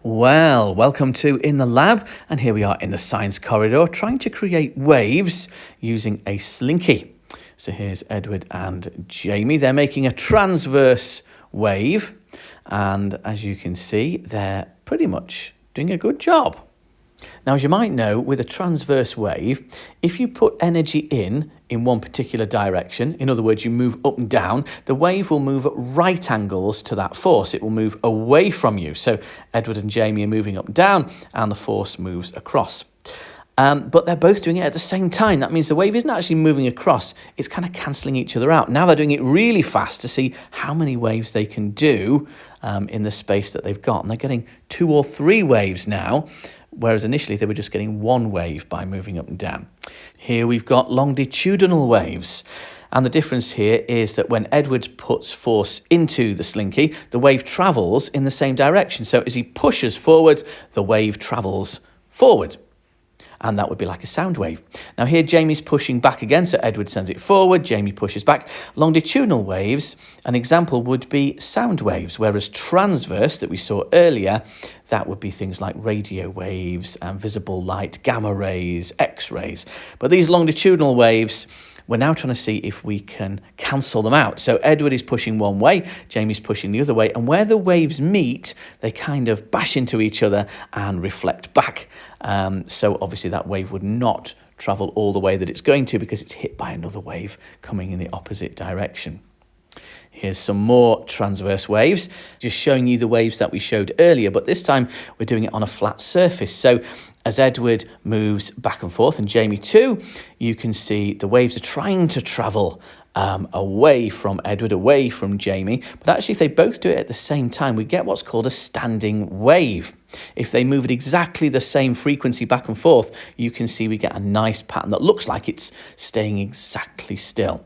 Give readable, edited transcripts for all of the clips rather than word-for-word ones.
Well, welcome to In the Lab, and here we are in the science corridor trying to create waves using a Slinky. So here's Edward and Jamie. They're making a transverse wave, and as you can see, they're pretty much doing a good job. Now, as you might know, with a transverse wave, if you put energy in one particular direction, in other words, you move up and down, the wave will move at right angles to that force. It will move away from you. So Edward and Jamie are moving up and down, and the force moves across. But they're both doing it at the same time. That means the wave isn't actually moving across. It's kind of cancelling each other out. Now they're doing it really fast to see how many waves they can do in the space that they've got. And they're getting 2 or 3 waves now, whereas initially they were just getting 1 wave by moving up and down. Here we've got longitudinal waves. And the difference here is that when Edward puts force into the Slinky, the wave travels in the same direction. So as he pushes forward, the wave travels forward. And that would be like a sound wave. Now here Jamie's pushing back again, so Edward sends it forward, Jamie pushes back. Longitudinal waves, an example would be sound waves, whereas transverse that we saw earlier, that would be things like radio waves and visible light, gamma rays, X-rays. But these longitudinal waves, we're now trying to see if we can cancel them out. So Edward is pushing one way, Jamie's pushing the other way, and where the waves meet, they kind of bash into each other and reflect back. So obviously that wave would not travel all the way that it's going to because it's hit by another wave coming in the opposite direction. Here's some more transverse waves, just showing you the waves that we showed earlier, but this time we're doing it on a flat surface. So as Edward moves back and forth, and Jamie too, you can see the waves are trying to travel away from Edward, away from Jamie. But actually, if they both do it at the same time, we get what's called a standing wave. If they move at exactly the same frequency back and forth, you can see we get a nice pattern that looks like it's staying exactly still.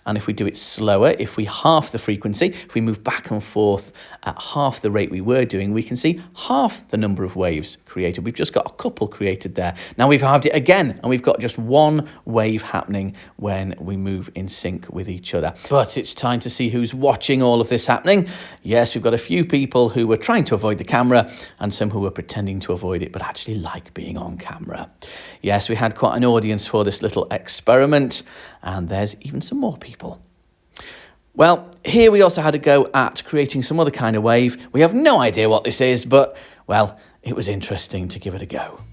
And if we do it slower, if we halve the frequency, if we move back and forth at half the rate we were doing, we can see half the number of waves created. We've just got a couple created there. Now we've halved it again, and we've got just 1 wave happening when we move in sync with each other. But it's time to see who's watching all of this happening. Yes, we've got a few people who were trying to avoid the camera and some who were pretending to avoid it, but actually like being on camera. Yes, we had quite an audience for this little experiment, and there's even some more people. Well, here we also had a go at creating some other kind of wave. We have no idea what this is, but, well, it was interesting to give it a go.